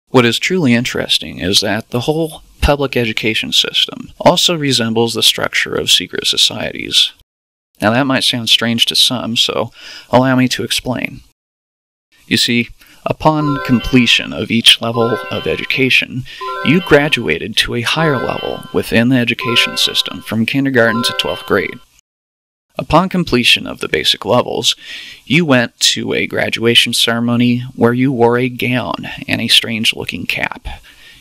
What is truly interesting is that the whole public education system also resembles the structure of secret societies. Now that might sound strange to some, so allow me to explain. You see, upon completion of each level of education, you graduated to a higher level within the education system from kindergarten to 12th grade. Upon completion of the basic levels, you went to a graduation ceremony where you wore a gown and a strange-looking cap.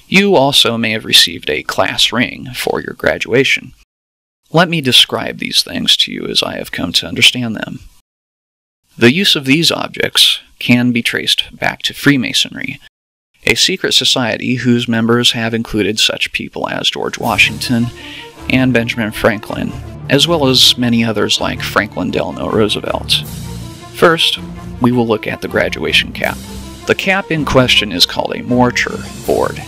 You also may have received a class ring for your graduation. Let me describe these things to you as I have come to understand them. The use of these objects can be traced back to Freemasonry, a secret society whose members have included such people as George Washington and Benjamin Franklin, as well as many others like Franklin Delano Roosevelt. First, we will look at the graduation cap. The cap in question is called a mortar board.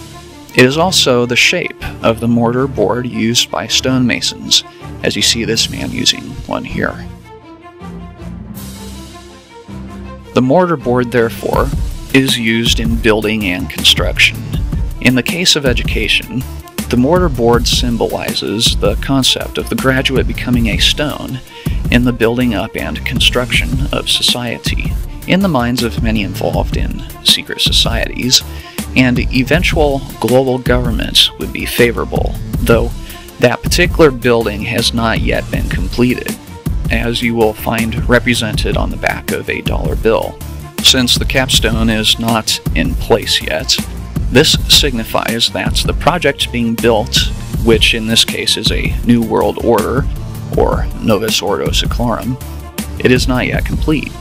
It is also the shape of the mortar board used by stonemasons, as you see this man using one here. The mortar board, therefore, is used in building and construction. In the case of education, the mortar board symbolizes the concept of the graduate becoming a stone in the building up and construction of society. In the minds of many involved in secret societies, and eventual global government would be favorable, though that particular building has not yet been completed, as you will find represented on the back of a dollar bill. Since the capstone is not in place yet, this signifies that the project being built, which in this case is a New World Order, or Novus Ordo Seclorum, it is not yet complete.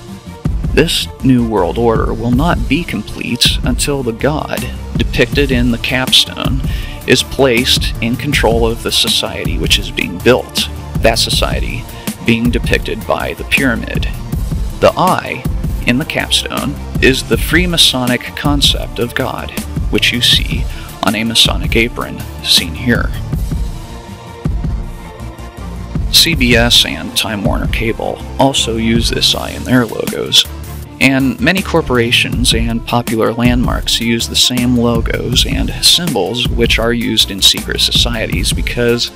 This New World Order will not be complete until the god depicted in the capstone is placed in control of the society which is being built, that society being depicted by the pyramid. The eye in the capstone is the Freemasonic concept of God, which you see on a Masonic apron, seen here. CBS and Time Warner Cable also use this eye in their logos, and many corporations and popular landmarks use the same logos and symbols which are used in secret societies because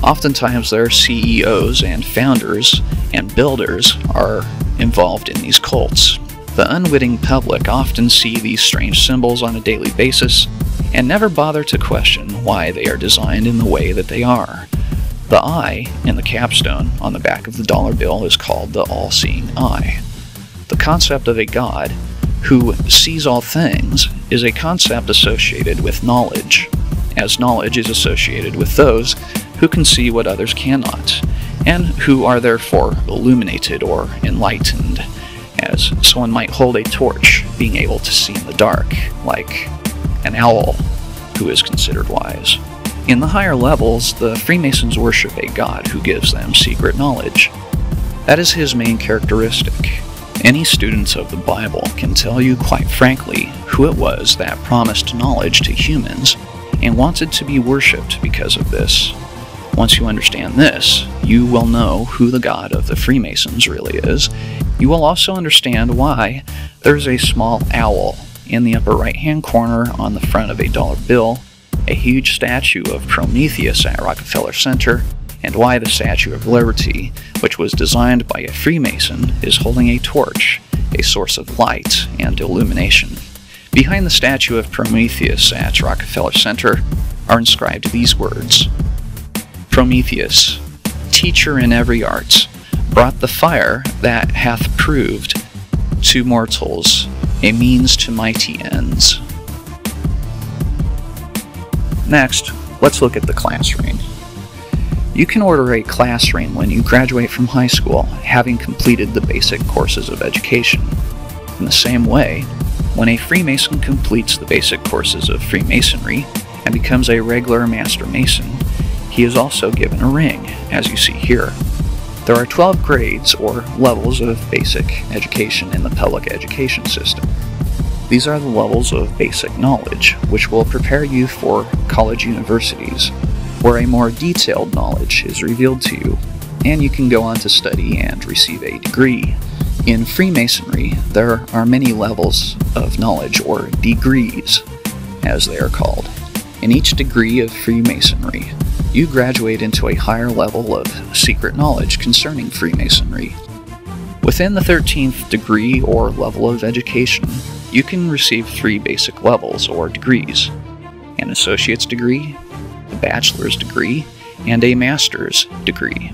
oftentimes their CEOs and founders and builders are involved in these cults. The unwitting public often see these strange symbols on a daily basis and never bother to question why they are designed in the way that they are. The eye in the capstone on the back of the dollar bill is called the all-seeing eye. The concept of a god who sees all things is a concept associated with knowledge, as knowledge is associated with those who can see what others cannot, and who are therefore illuminated or enlightened, as someone might hold a torch, being able to see in the dark, like an owl who is considered wise. In the higher levels, the Freemasons worship a god who gives them secret knowledge. That is his main characteristic. Any students of the Bible can tell you quite frankly who it was that promised knowledge to humans and wanted to be worshipped because of this. Once you understand this, you will know who the god of the Freemasons really is. You will also understand why there's a small owl in the upper right-hand corner on the front of a dollar bill, a huge statue of Prometheus at Rockefeller Center, and why the Statue of Liberty, which was designed by a Freemason, is holding a torch, a source of light and illumination. Behind the statue of Prometheus at Rockefeller Center are inscribed these words: Prometheus, teacher in every art, brought the fire that hath proved to mortals a means to mighty ends. Next, let's look at the class ring. You can order a class ring when you graduate from high school, having completed the basic courses of education. In the same way, when a Freemason completes the basic courses of Freemasonry and becomes a regular Master Mason, he is also given a ring, as you see here. There are 12 grades or levels of basic education in the public education system. These are the levels of basic knowledge, which will prepare you for college universities, where a more detailed knowledge is revealed to you, and you can go on to study and receive a degree. In Freemasonry, there are many levels of knowledge, or degrees, as they are called. In each degree of Freemasonry, you graduate into a higher level of secret knowledge concerning Freemasonry. Within the 13th degree or level of education, you can receive 3 basic levels or degrees: an associate's degree, a bachelor's degree, and a master's degree.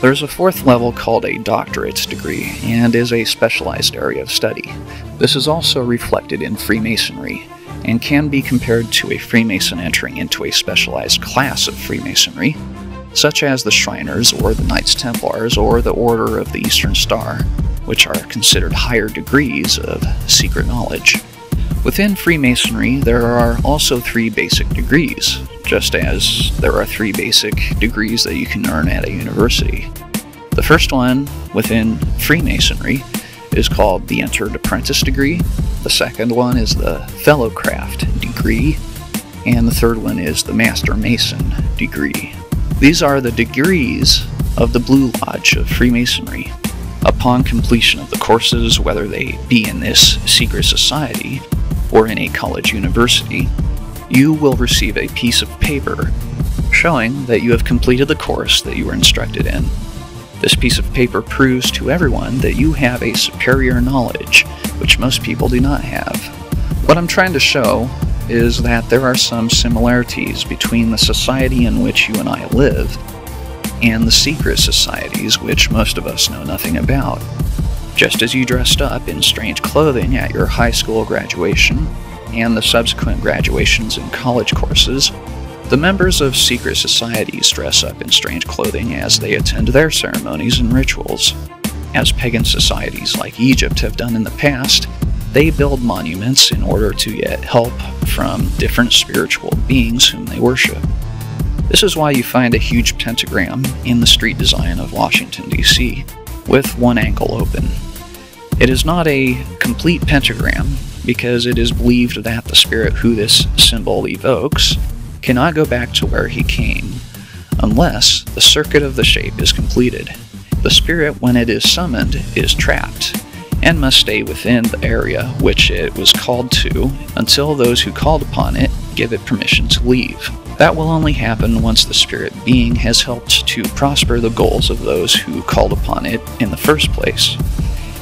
There's a 4th level called a doctorate's degree, and is a specialized area of study. This is also reflected in Freemasonry, and can be compared to a Freemason entering into a specialized class of Freemasonry, such as the Shriners or the Knights Templars or the Order of the Eastern Star, which are considered higher degrees of secret knowledge. Within Freemasonry, there are also 3 basic degrees, just as there are 3 basic degrees that you can earn at a university. The first one within Freemasonry is called the Entered Apprentice degree, the second one is the Fellowcraft degree, and the third one is the Master Mason degree. These are the degrees of the Blue Lodge of Freemasonry. Upon completion of the courses, whether they be in this secret society or in a college university, you will receive a piece of paper showing that you have completed the course that you were instructed in. This piece of paper proves to everyone that you have a superior knowledge, which most people do not have. What I'm trying to show is that there are some similarities between the society in which you and I live and the secret societies which most of us know nothing about. Just as you dressed up in strange clothing at your high school graduation and the subsequent graduations in college courses, the members of secret societies dress up in strange clothing as they attend their ceremonies and rituals. As pagan societies like Egypt have done in the past, they build monuments in order to get help from different spiritual beings whom they worship. This is why you find a huge pentagram in the street design of Washington, D.C., with one angle open. It is not a complete pentagram because it is believed that the spirit who this symbol evokes cannot go back to where he came unless the circuit of the shape is completed. The spirit, when it is summoned, is trapped and must stay within the area which it was called to until those who called upon it give it permission to leave. That will only happen once the spirit being has helped to prosper the goals of those who called upon it in the first place.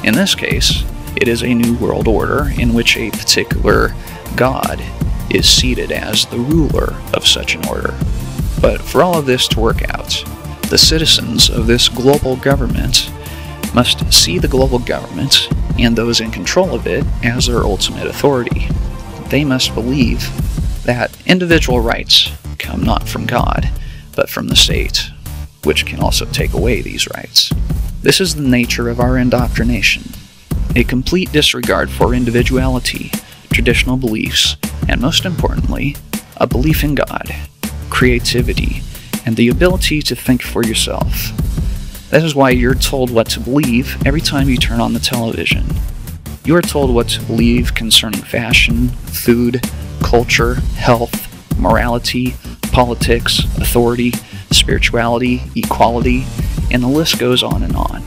In this case, it is a new world order in which a particular god is seated as the ruler of such an order. But for all of this to work out, the citizens of this global government must see the global government and those in control of it as their ultimate authority. They must believe that individual rights come not from God, but from the state, which can also take away these rights. This is the nature of our indoctrination: a complete disregard for individuality, traditional beliefs, and most importantly, a belief in God, creativity, and the ability to think for yourself. That is why you're told what to believe every time you turn on the television. You are told what to believe concerning fashion, food, culture, health, morality, politics, authority, spirituality, equality, and the list goes on and on.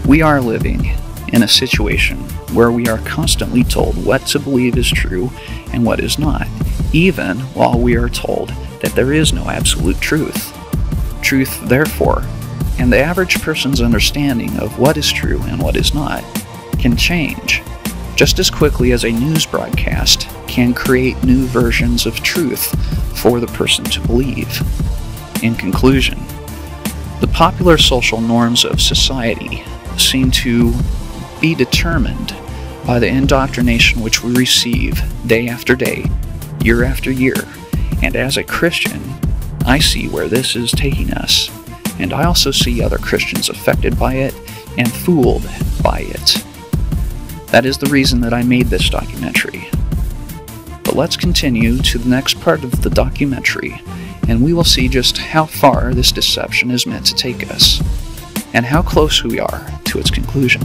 We are living in a situation where we are constantly told what to believe is true and what is not, even while we are told that there is no absolute truth. Truth, therefore, and the average person's understanding of what is true and what is not can change just as quickly as a news broadcast can create new versions of truth for the person to believe. In conclusion, the popular social norms of society seem to be determined by the indoctrination which we receive day after day, year after year, and as a Christian, I see where this is taking us, and I also see other Christians affected by it and fooled by it. That is the reason that I made this documentary. But let's continue to the next part of the documentary, and we will see just how far this deception is meant to take us, and how close we are to its conclusion.